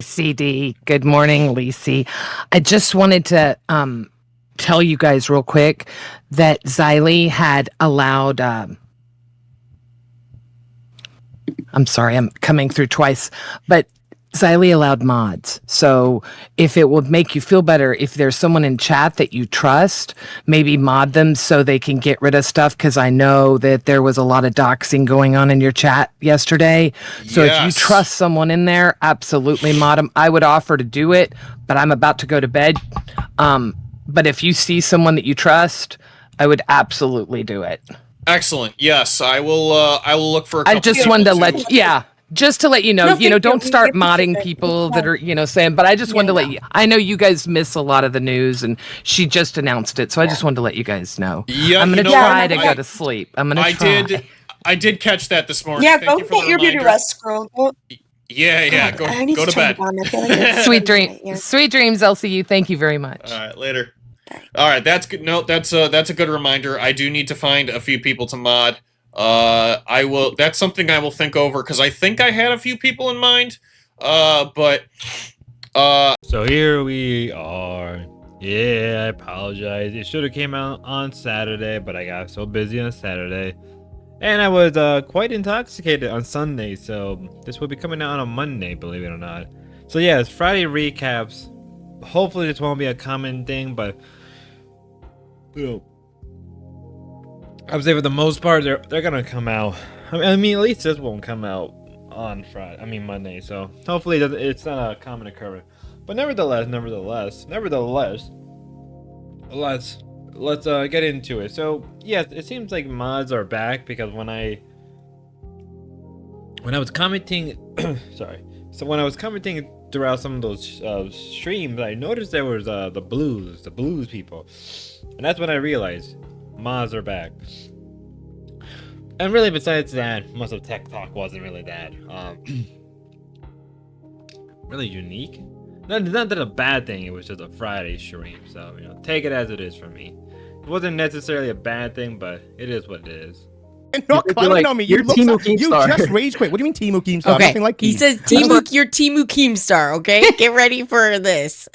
CD. Good morning, Lisi. I just wanted to tell you guys real quick that Xylee had allowed. I'm sorry, I'm coming through twice, but Xylee allowed mods. So if it would make you feel better, if there's someone in chat that you trust, maybe mod them so they can get rid of stuff. Because I know that there was a lot of doxing going on in your chat yesterday. So if you trust someone in there, absolutely mod them. I would offer to do it, but I'm about to go to bed. But if you see someone that you trust, I would absolutely do it. Excellent. Yes, I will. I will look for. I just wanted to just to let you know, don't start modding people that are, saying, but I just wanted to let you, I know you guys miss a lot of the news and she just announced it. So I just wanted to let you guys know. Yeah, I'm going to try to go to sleep. I'm going to try. I did catch that this morning. Yeah, go get your beauty rest, girl. Yeah, go to bed. Sweet dreams, LCU. Thank you very much. All right, later. All right, that's good. No, that's a good reminder. I do need to find a few people to mod. I will. That's something I will think over because I think I had a few people in mind. So here we are. Yeah, I apologize. It should have came out on Saturday, but I got so busy on Saturday, and I was quite intoxicated on Sunday. So this will be coming out on a Monday, believe it or not. So yeah, it's Friday recaps. Hopefully this won't be a common thing, but I would say for the most part they're gonna come out. I mean, at least this won't come out on Monday. So hopefully it's not a common occurrence. But nevertheless, let's get into it. So yes, it seems like mods are back because when I was commenting, when I was commenting throughout some of those streams, I noticed there was the blues people, and that's when I realized mods are back. And really, besides that, most of Tech Talk wasn't really that really unique. Not that a bad thing. It was just a Friday stream, so take it as it is for me. It wasn't necessarily a bad thing, but it is what it is. Not clowning on me. You just rage quit. What do you mean Timu Keemstar? Okay. Nothing like he says you're Timu Keemstar, okay? Get ready for this.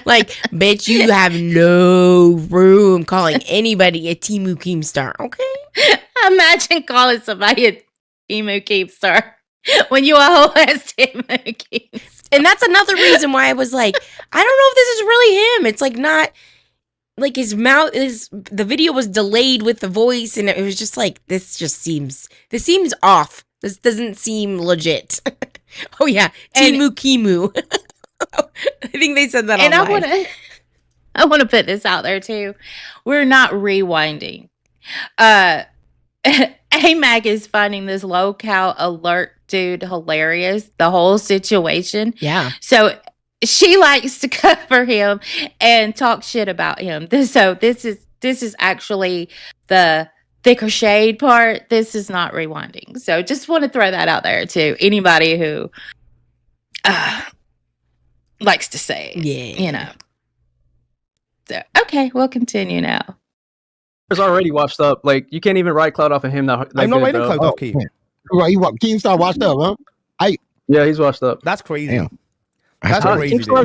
Like, bitch, you have no room calling anybody a Timu Keemstar, okay? Imagine calling somebody a Timu Keemstar when you a whole ass Timu Keemstar. And that's another reason why I was like, I don't know if this is really him. It's like not like his mouth the video was delayed with the voice, and it was just like this seems off. This doesn't seem legit. Oh yeah, Timu Kimu. I think they said that. And online. I want to put this out there too. We're not rewinding. AMAG is finding this local alert dude hilarious. The whole situation. Yeah. So she likes to cover him and talk shit about him. This is actually the thicker shade part. This is not rewinding. So just want to throw that out there to anybody who likes to say it, yeah. So okay, we'll continue now. It's already washed up. Like, you can't even ride Cloud off of him now. I'm not riding Cloud off Keem. Right, you want Keemstar washed up, huh? Yeah, he's washed up. That's crazy. Damn. That's crazy. So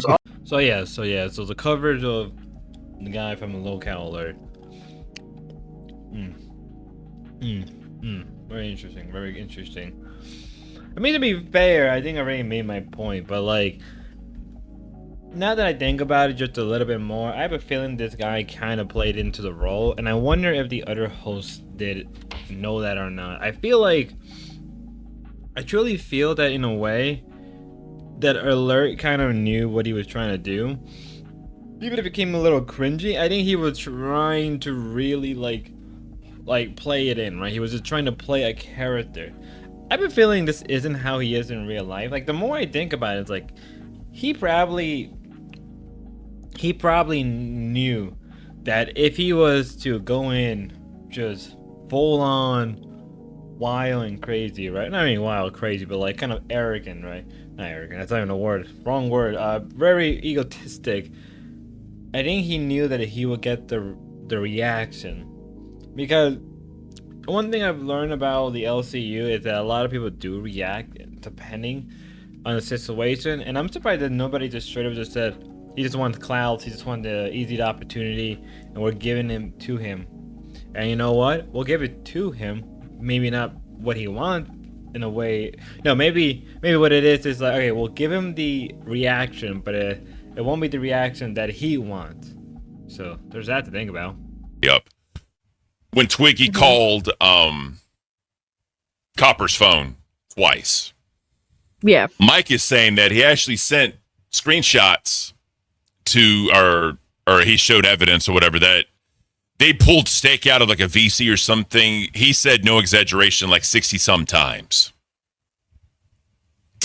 the coverage of the guy from the Local Alert. Very interesting. I mean, to be fair, I think I already made my point, but like, now that I think about it just a little bit more, I have a feeling this guy kind of played into the role, and I wonder if the other hosts did know that or not. I truly feel that in a way, that Alert kind of knew what he was trying to do. Even if it became a little cringy, I think he was trying to really like play it in, right? He was just trying to play a character. I have a feeling this isn't how he is in real life. Like, the more I think about it, it's like he probably knew that if he was to go in just full on wild and crazy, right? Not even wild, crazy, but like kind of arrogant, right? Not arrogant, that's not even a word. Wrong word. Very egotistic. I think he knew that he would get the reaction. Because one thing I've learned about the LCU is that a lot of people do react depending. on the situation, and I'm surprised that nobody just straight up just said he just wants clouds, he just wants the easy opportunity, and we're giving him to him. And you know what? We'll give it to him. Maybe not what he wants in a way. No, maybe what it is like, okay, we'll give him the reaction, but it won't be the reaction that he wants. So there's that to think about. Yep. When Twiggy called Copper's phone twice. Yeah. Mike is saying that he actually sent screenshots to or he showed evidence or whatever that they pulled steak out of like a VC or something. He said, no exaggeration, like 60 some times.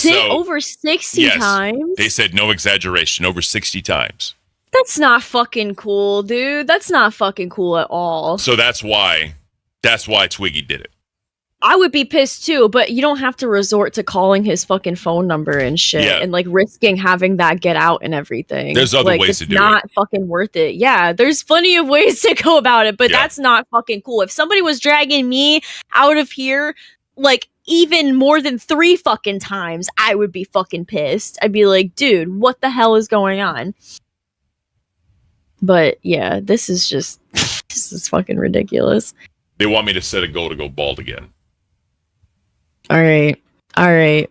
Over 60 times? They said no exaggeration, over 60 times. That's not fucking cool, dude. That's not fucking cool at all. So that's why Twiggy did it. I would be pissed too, but you don't have to resort to calling his fucking phone number and shit and like risking having that get out and everything. There's other ways to do it. It's not fucking worth it. Yeah, there's plenty of ways to go about it, but that's not fucking cool. If somebody was dragging me out of here, like even more than 3 fucking times, I would be fucking pissed. I'd be like, dude, what the hell is going on? But yeah, this is fucking ridiculous. They want me to set a goal to go bald again. All right.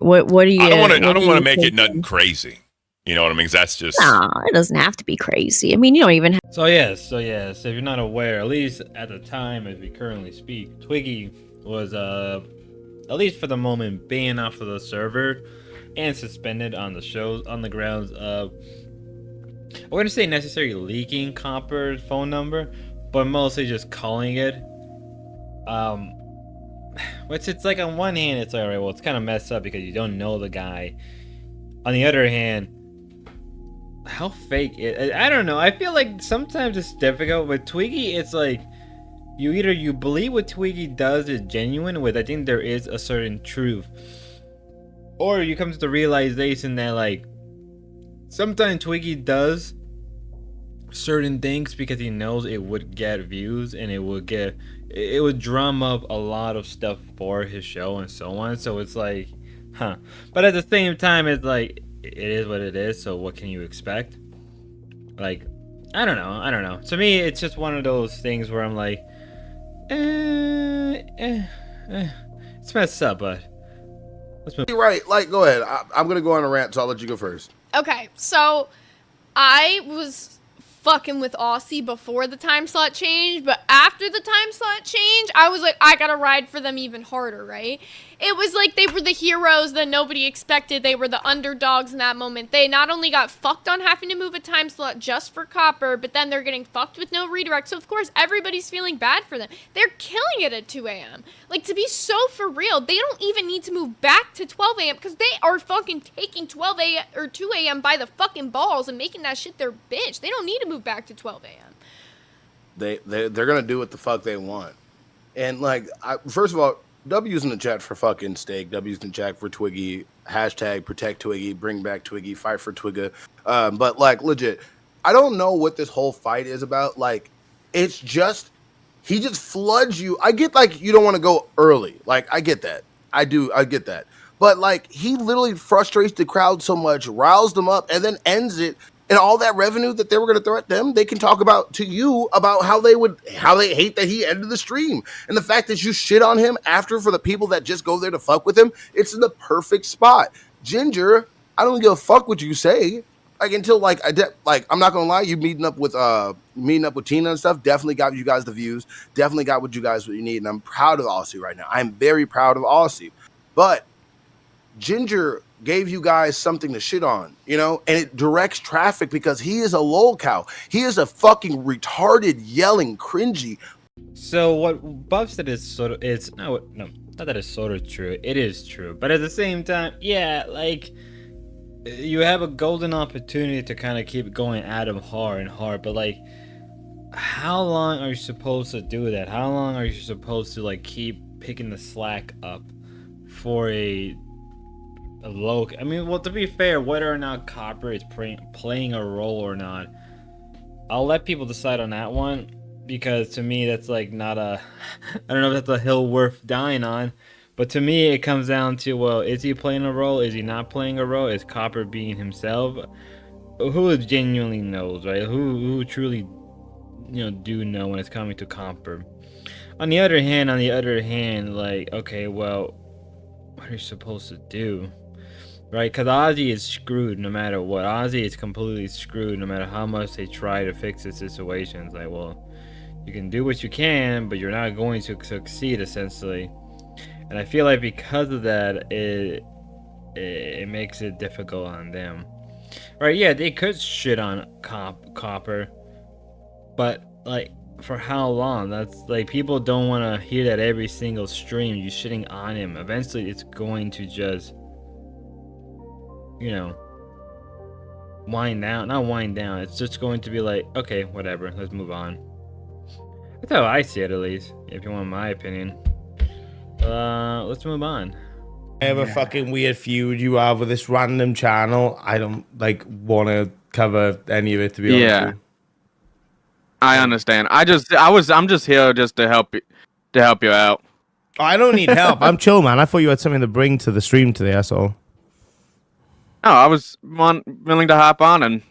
What do you? I don't want to make it nothing crazy. You know what I mean? 'Cause that's just. Nah, it doesn't have to be crazy. I mean, you don't even have. So yes. If you're not aware, at least at the time as we currently speak, Twiggy was at least for the moment banned off of the server and suspended on the shows on the grounds of. I wouldn't say necessarily leaking Copper's phone number, but mostly just calling it. Which it's like on one hand it's like, alright, well, it's kind of messed up because you don't know the guy. On the other hand, how fake it, I don't know. I feel like sometimes it's difficult with Twiggy. It's like you believe what Twiggy does is genuine, with I think there is a certain truth, or you come to the realization that like sometimes Twiggy does certain things because he knows it would get views and it would drum up a lot of stuff for his show and so on. So it's like, but at the same time, it's like it is what it is. So what can you expect? Like, I don't know. To me, it's just one of those things where I'm like, it's messed up, but let's move. You're right. Like, go ahead. I'm gonna go on a rant, so I'll let you go first. Okay, so I was fucking with Aussie before the time slot change, but after the time slot change, I was like, I gotta ride for them even harder, right? It was like they were the heroes that nobody expected. They were the underdogs in that moment. They not only got fucked on having to move a time slot just for Copper, but then they're getting fucked with no redirect. So, of course, everybody's feeling bad for them. They're killing it at 2 a.m. Like, to be so for real, they don't even need to move back to 12 a.m. because they are fucking taking 12 a.m. or 2 a.m. by the fucking balls and making that shit their bitch. They don't need to move back to 12 a.m. They're gonna do what the fuck they want. And like, first of all, W's in the chat for fucking steak. W's in the chat for Twiggy. Hashtag protect Twiggy. Bring back Twiggy. Fight for Twigga. But like, legit, I don't know what this whole fight is about. Like, it's just he just floods you. I get like you don't want to go early. Like, I get that. I get that. But like, he literally frustrates the crowd so much, riles them up, and then ends it. And all that revenue that they were going to throw at them, they can talk about to you about how they hate that he ended the stream. And the fact that you shit on him after for the people that just go there to fuck with him, it's in the perfect spot. Ginger, I don't give a fuck what you say. Like, until like I'm not gonna lie, you meeting up with Tina and stuff definitely got you guys the views, definitely got what you need, and I'm proud of Aussie right now. I'm very proud of Aussie. But Ginger gave you guys something to shit on, you know, and it directs traffic because he is a lolcow. He is a fucking retarded, yelling, cringy. So what Buff said is sort of, it's no, not that it's sort of true. It is true, but at the same time, yeah, like you have a golden opportunity to kind of keep going at him hard and hard, but like, how long are you supposed to do that? How long are you supposed to like keep picking the slack up for a low? I mean, well, to be fair, whether or not Copper is playing a role or not, I'll let people decide on that one, because to me that's like not a I don't know if that's a hill worth dying on, But to me, it comes down to, well, is he playing a role? Is he not playing a role? Is Copper being himself? Who genuinely knows, right? Who truly, do know when it's coming to Copper? On the other hand, like, okay, well, what are you supposed to do? Right? Because Ozzy is screwed no matter what. Ozzy is completely screwed no matter how much they try to fix the situation. It's like, well, you can do what you can, but you're not going to succeed, essentially. And I feel like because of that, it makes it difficult on them. Right, yeah, they could shit on Copper, but, like, for how long? That's, like, people don't want to hear that every single stream, you shitting on him. Eventually, it's going to just, wind down. Not wind down, it's just going to be like, okay, whatever, let's move on. That's how I see it, at least, if you want my opinion. Let's move on. I have a fucking weird feud you have with this random channel. I don't want to cover any of it, to be honest. Yeah, I understand. I'm just here just to help you out. I don't need help. I'm chill, man. I thought you had something to bring to the stream today. That's all. Oh, I was willing to hop on and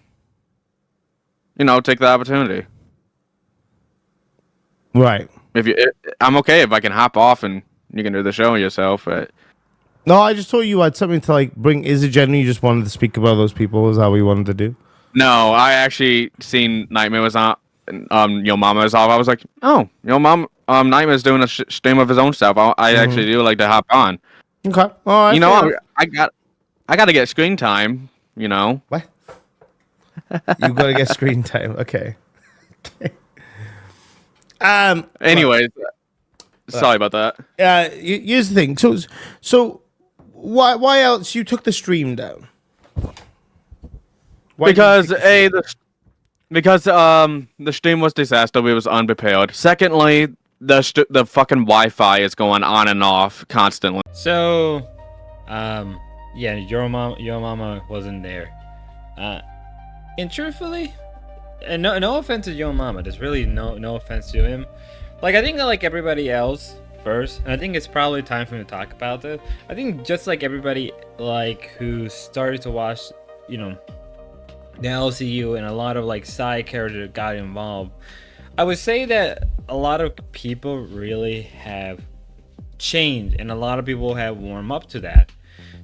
take the opportunity. Right. I'm okay if I can hop off and you can do the show yourself, but. No, I just thought you had something to bring. Is it generally you just wanted to speak about those people? Is that what you wanted to do? No, I actually seen Nightmare was on. Your Mama is off. I was like, oh, your mom. Nightmare's doing a stream of his own stuff. I actually do like to hop on. Okay. All right. I got to get screen time. What? You got to get screen time. Okay. Anyways, sorry about that. Here's the thing. So. Why else you took the stream down? Because the stream was disaster. We was unprepared. Secondly, the fucking Wi-Fi is going on and off constantly. So, yeah, your mama wasn't there. And truthfully, and no offense to your mama. There's really no offense to him. Like, I think that like everybody else. First, and I think it's probably time for me to talk about this. I think just like everybody who started to watch, the LCU and a lot of side characters got involved, I would say that a lot of people really have changed and a lot of people have warmed up to that.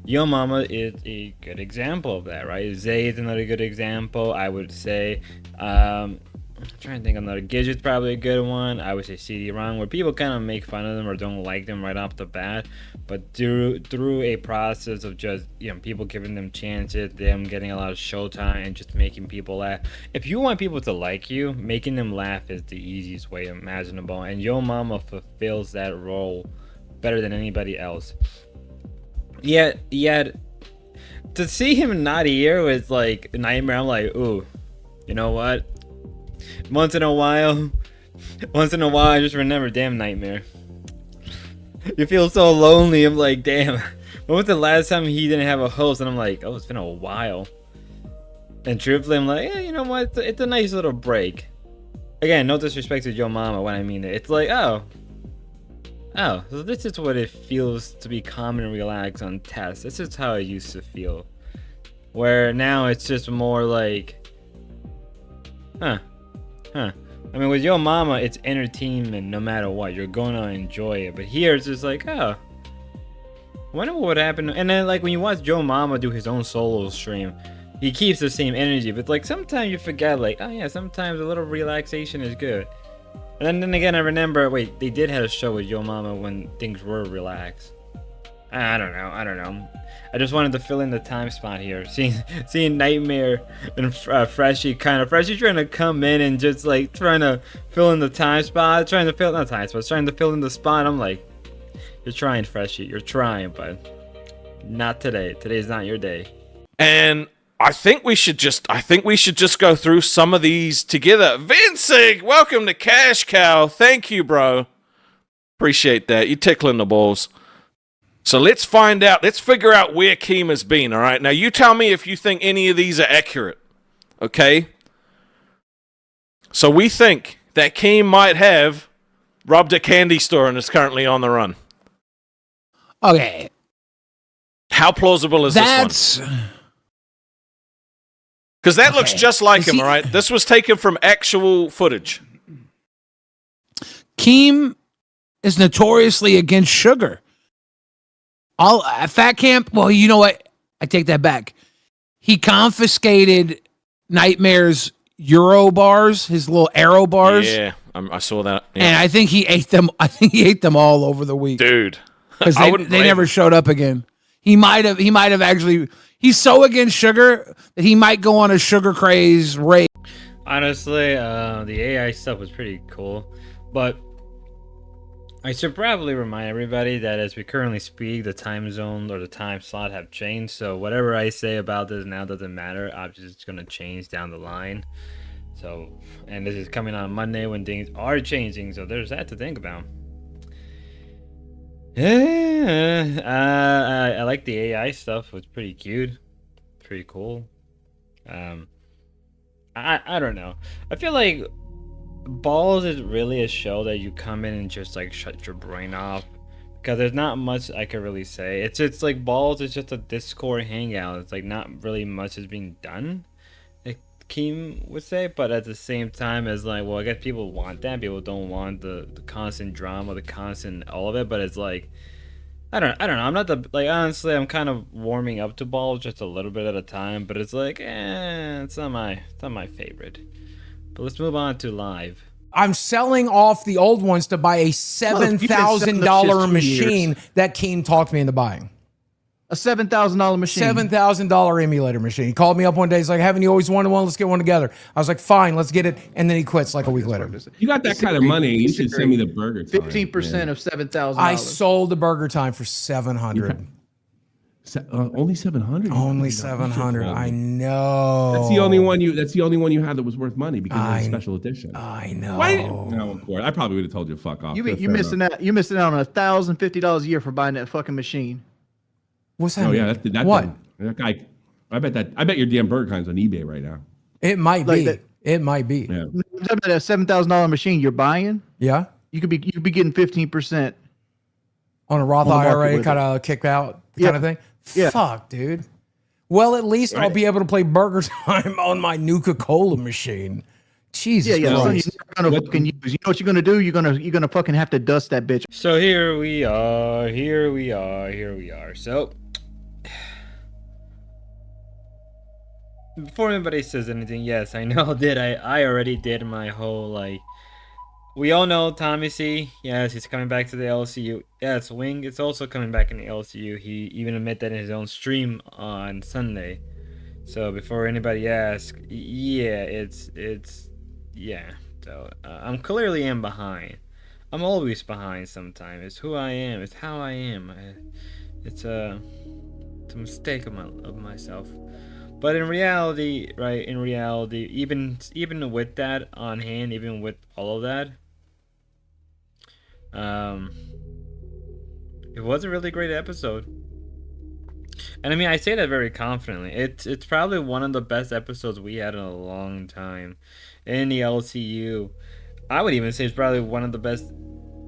Yo Mama is a good example of that, right? Zay is another good example, I would say. I'm trying to think of another. Gidget's probably a good one. I would say CD-ROM, where people kind of make fun of them or don't like them right off the bat, but through a process of just people giving them chances, them getting a lot of showtime, and just making people laugh. If you want people to like you, making them laugh is the easiest way imaginable, and Yo Mama fulfills that role better than anybody else. Yet to see him not here with Nightmare, I'm like, ooh, you know what? Once in a while, I just remember, damn Nightmare. You feel so lonely. I'm like, damn. When was the last time he didn't have a host? And I'm like, oh, it's been a while. And truthfully, I'm like, yeah, you know what? It's a nice little break. Again, no disrespect to Yo Mama when I mean it. It's like, oh, so this is what it feels to be calm and relaxed on tests. This is how I used to feel. Where now it's just more like, huh. I mean, with Yo Mama, it's entertainment no matter what. You're going to enjoy it. But here, it's just like, oh, I wonder what would happen. And then, when you watch Yo Mama do his own solo stream, he keeps the same energy. But, sometimes you forget, oh, yeah, sometimes a little relaxation is good. And then again, I remember, wait, they did have a show with Yo Mama when things were relaxed. I don't know. I just wanted to fill in the time spot here. Seeing Nightmare and Freshie trying to come in and just trying to fill in the time spot. Trying to fill in the spot. I'm like, you're trying, Freshie. You're trying, but not today. Today's not your day. And I think we should just go through some of these together. Vincig, welcome to Cash Cow. Thank you, bro. Appreciate that. You're tickling the balls. So let's figure out where Keem has been, all right? Now, you tell me if you think any of these are accurate, okay? So we think that Keem might have robbed a candy store and is currently on the run. Okay. How plausible is this one? Because that looks just like him, all right? This was taken from actual footage. Keem is notoriously against sugar. All at Fat Camp, well, you know what? I take that back. He confiscated Nightmare's Euro bars, his little Aero bars. Yeah, I saw that. Yeah. And I think he ate them. I think he ate them all over the week, dude. Because they never showed up again. He might have actually. He's so against sugar that he might go on a sugar craze rate. Honestly, the AI stuff was pretty cool, but I should probably remind everybody that as we currently speak, the time zone or the time slot have changed. So whatever I say about this now doesn't matter. Obviously, it's going to change down the line. So, and this is coming on Monday when things are changing. So there's that to think about. Yeah, I like the AI stuff. It was pretty cute, pretty cool. I don't know. I feel like Balls is really a show that you come in and just like shut your brain off, because there's not much I could really say. It's like Balls is just a Discord hangout. It's like not really much is being done, like Keem would say. But at the same time, as like, well, I guess people want that. People don't want the constant drama, the constant all of it. But it's like, I don't know. I'm not the, like, honestly, I'm kind of warming up to Balls just a little bit at a time. But it's like, it's not my favorite. But let's move on to live. I'm selling off the old ones to buy a $7,000 machine that Keem talked me into buying. A $7,000 machine. $7,000 emulator machine. He called me up one day. He's like, haven't you always wanted one? Let's get one together. I was like, fine, let's get it. And then he quits like a week later. You got that kind of money. You should send me the burger time. 15% of $7,000. I sold the burger time for $700. Only 700. Only 700. I know. That's the only one you. That's the only one you had that was worth money because it was a special edition. I know. Why? No, of course. I probably would have told you to fuck off. You're missing out. You're missing out on $1,050 a year for buying that fucking machine. What's that? Oh mean? yeah, that what? That guy. I bet your damn burger time's on eBay right now. It might Like be. that- It might be. Yeah. You're talking about a $7,000 machine you're buying. Yeah. You could be getting 15% On a Roth on the market IRA with kind of kick out Yeah. kind of thing. Yeah. Fuck, dude. Well, at least I'll be able to play Burger Time on my Nuka-Cola machine. Jesus Yeah. So Christ. you're gonna fucking use. You know what you're gonna do? You're gonna fucking have to dust that bitch. So here we are. So before anybody says anything, yes, I know that I already did my whole, like, we all know Tommy C. Yes, he's coming back to the LCU. Yes, Wing is also coming back in the LCU. He even admitted that in his own stream on Sunday. So before anybody asks, yeah, yeah. So I'm clearly am behind. I'm always behind sometimes. It's who I am. It's how I am. It's a mistake of myself. But in reality, right, even with that on hand, even with all of that, it was a really great episode. And I mean, I say that very confidently. It's probably one of the best episodes we had in a long time in the LCU. I would even say it's probably one of the best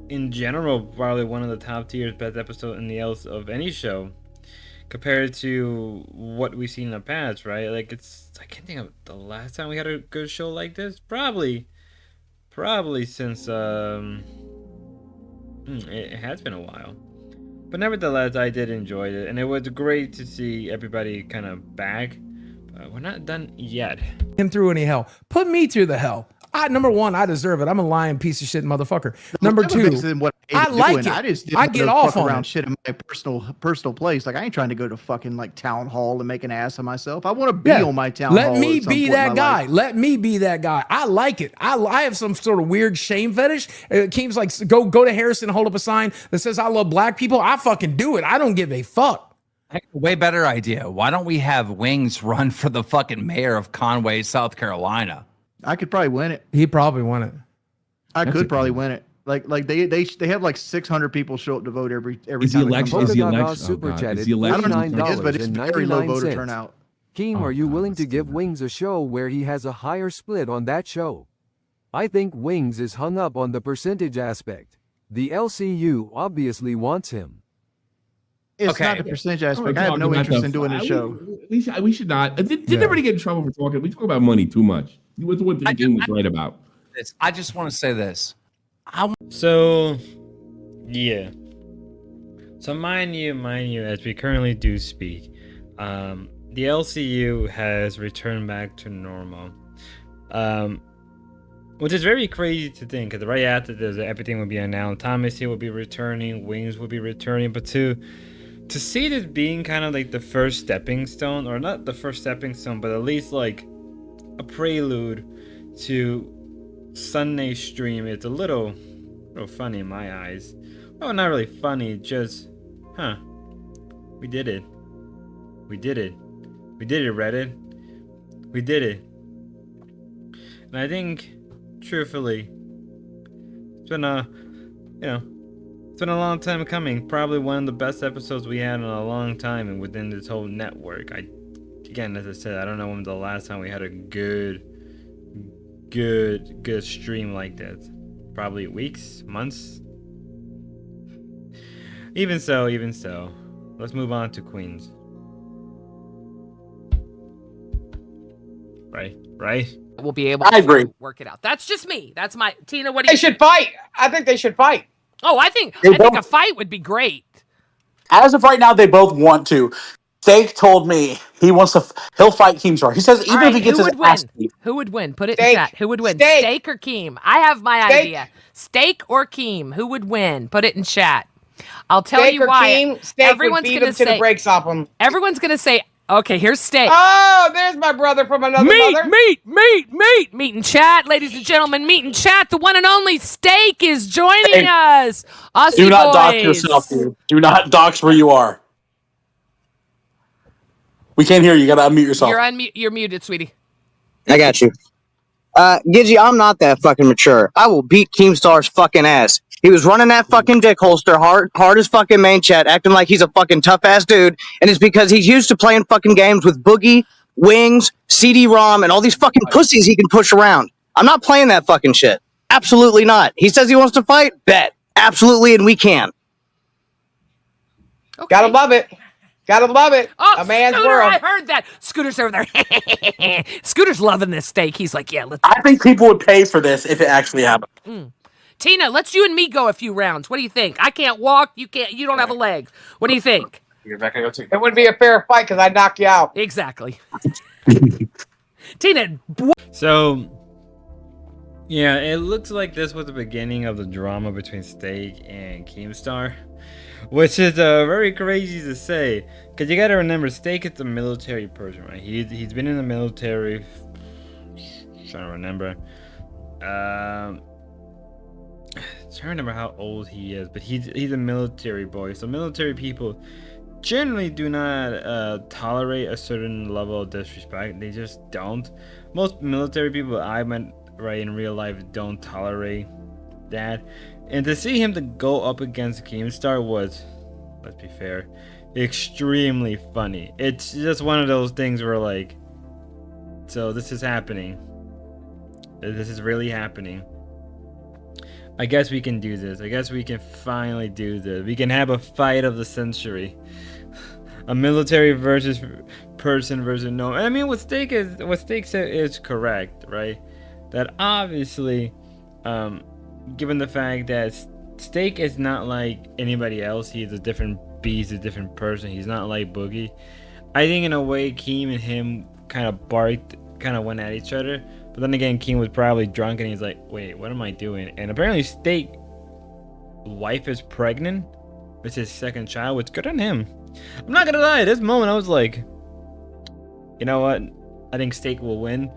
in general, probably one of the top tier best episodes in the of any show, compared to what we've seen in the past, right? Like, I can't think of the last time we had a good show like this. Probably since it has been a while. But nevertheless, I did enjoy it, and it was great to see everybody kind of back. We're not done yet. Him through any hell. Put me through the hell. Number one, I deserve it. I'm a lying piece of shit motherfucker. Number two, I like it. I get off on around it. shit in my personal place. Like, I ain't trying to go to fucking like town hall and make an ass of myself. I want to be on my town hall. Let me at some be point in that my guy. life. Let me be that guy. I like it. I have some sort of weird shame fetish. Keem's like, go to Harrison and hold up a sign that says I love black people. I fucking do it. I don't give a fuck. Heck, a way better idea. Why don't we have Wings run for the fucking mayor of Conway, South Carolina? I could probably win it. He probably won it. I could probably win it. Like they have like 600 people show up to vote every Is the time. election? Is the election? Super chat Is the election? I don't know if it is, but it's very low voter $99. turnout. Keem, are you willing to give Wings a show where he has a higher split on that show? I think Wings is hung up on the percentage aspect. The LCU obviously wants him. It's not the percentage aspect. I have no interest in doing the show. We should not. Did everybody get in trouble for talking? We talk about money too much. What's the one thing King was right about? I just want to say this. So, yeah. So mind you, as we currently do speak, the LCU has returned back to normal, which is very crazy to think. Because right after this, everything will be announced. Thomas will be returning, Wings will be returning, but to see this being kind of like the first stepping stone, or not the first stepping stone, but at least like a prelude to Sunday stream, it's a little funny in my eyes. Well, not really funny, just we did it, Reddit, we did it. And I think truthfully it's been a long time coming. Probably one of the best episodes we had in a long time, and within this whole network. Again, as I said, I don't know when the last time we had a good stream like this. Probably weeks, months. Even so, let's move on to Queens. Right? We'll be able I agree. to work it out. That's just me. That's my Tina. What do you They should fight. I think they should fight. Oh, I think a fight would be great. As of right now, they both want to. Steak told me he'll fight Keemstar. He says even if he gets his ass beat. Who would win? Put it in chat. Who would win? Steak or Keem? I have my idea. Steak or Keem? Who would win? Put it in chat. I'll tell Steak you or why. Keem? Steak Everyone's would beat gonna him to the brakes off him. Everyone's gonna say, okay, here's Steak. Oh, there's my brother from another mother. Meet in chat, ladies and gentlemen. Meet in chat. The one and only Steak is joining us. Aussie Do not dox boys. yourself, dude. Do not dox where you are. We can't hear you. You gotta unmute yourself. You're muted, sweetie. I got you. Gidgy, I'm not that fucking mature. I will beat Keemstar's fucking ass. He was running that fucking dick holster hard as fucking main chat, acting like he's a fucking tough ass dude, and it's because he's used to playing fucking games with Boogie, Wings, CD-ROM, and all these fucking pussies he can push around. I'm not playing that fucking shit. Absolutely not. He says he wants to fight? Bet. Absolutely, and we can. Okay. Gotta love it. Gotta love it. Oh, A man's Scooter, world. I heard that. Scooter's over there. Scooter's loving this steak. He's like, yeah, let's. I think people would pay for this if it actually happened. Tina, let's you and me go a few rounds. What do you think? I can't walk. You can't. You don't have a leg. What do you think? You're back go too. It wouldn't be a fair fight because I'd knock you out. Exactly. Tina. So, yeah, it looks like this was the beginning of the drama between Steak and Keemstar, which is very crazy to say, because you gotta remember, Steak is a military person, right? He's been in the military. Trying to remember. Trying to remember how old he is, but he's a military boy. So military people generally do not tolerate a certain level of disrespect. They just don't. Most military people I met right in real life don't tolerate that. And to see him to go up against Keemstar was, let's be fair, extremely funny. It's just one of those things where like, so this is happening. This is really happening. I guess we can do this. I guess we can finally do this. We can have a fight of the century. A military versus person versus no. I mean, what Steak said is correct, right? That obviously, given the fact that Steak is not like anybody else, he's a different beast, a different person. He's not like Boogie. I think in a way, Keem and him kind of went at each other. But then again, Keem was probably drunk and he's like, wait, what am I doing? And apparently Steak's wife is pregnant. It's his second child, which good on him. I'm not gonna lie, at this moment I was like, you know what? I think Steak will win.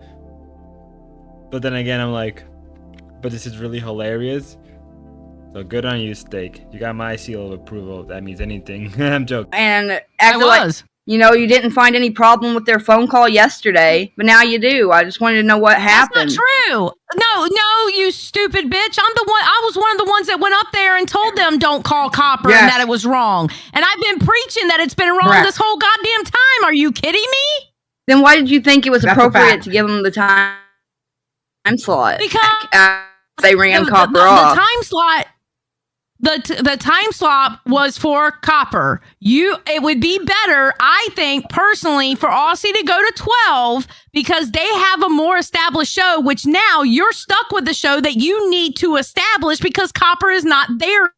But then again, I'm like, but this is really hilarious. So good on you, Steak. You got my seal of approval, if that means anything. I'm joking. And after like, you didn't find any problem with their phone call yesterday, but now you do. I just wanted to know what happened. That's not true. No, you stupid bitch. I was one of the ones that went up there and told them don't call Copper and that it was wrong. And I've been preaching that it's been wrong this whole goddamn time. Are you kidding me? Then why did you think it was appropriate to give them the time slot? Because they ran Copper off. The time slot. the time slot was for copper. It would be better, I think, personally, for Aussie to go to 12 because they have a more established show, which now you're stuck with the show that you need to establish because copper is not there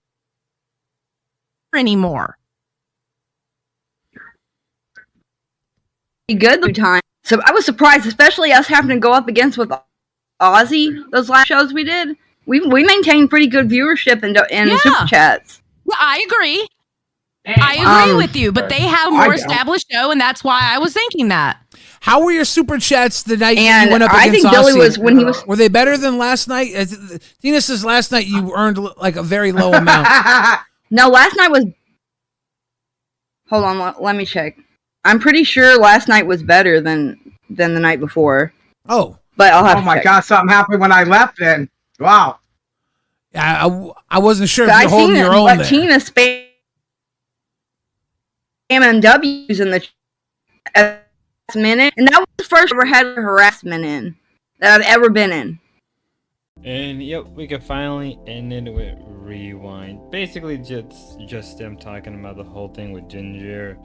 anymore. Good time. So I was surprised, especially us having to go up against with Aussie those last shows we did. We maintained pretty good viewership in super chats. Yeah, I agree. I agree with you, but they have a more established show, and that's why I was thinking that. How were your super chats the night And you went up I against think Billy Aussie? was when he was. Were they better than last night? Dina says last night you earned like a very low amount. No, last night was. Hold on, let me check. I'm pretty sure last night was better than the night before. Oh, but I'll have. Oh to my check. God! Something happened when I left. Then wow. I wasn't sure if I you're holding your own there. Tina spamming W's in the minute, and that was the first ever had harassment in that I've ever been in. And yep, we can finally end it with rewind. Basically, just them talking about the whole thing with Ginger.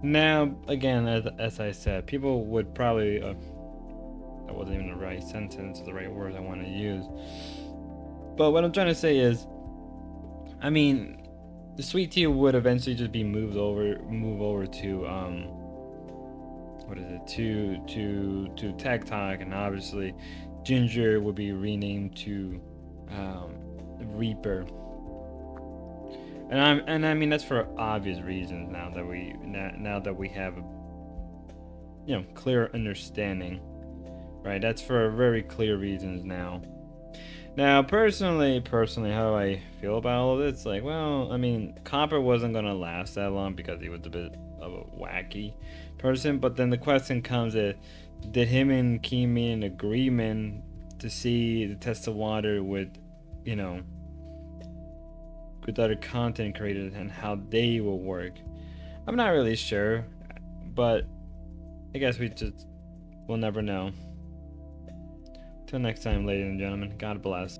Now, again, as I said, people would probably that wasn't even the right sentence, the right words I want to use. But what I'm trying to say is, I mean, the Sweet Tea would eventually just be move over to what is it, to Tech Talk, and obviously Ginger would be renamed to Reaper. And I mean that's for obvious reasons now that we have clear understanding, right? That's for very clear reasons now. Now, personally, how I feel about all of this, like, well, I mean, Copper wasn't gonna last that long because he was a bit of a wacky person. But then the question comes: did him and Keem make an agreement to see the test of water with other content creators and how they will work? I'm not really sure, but I guess we'll never know. Till next time, ladies and gentlemen, God bless.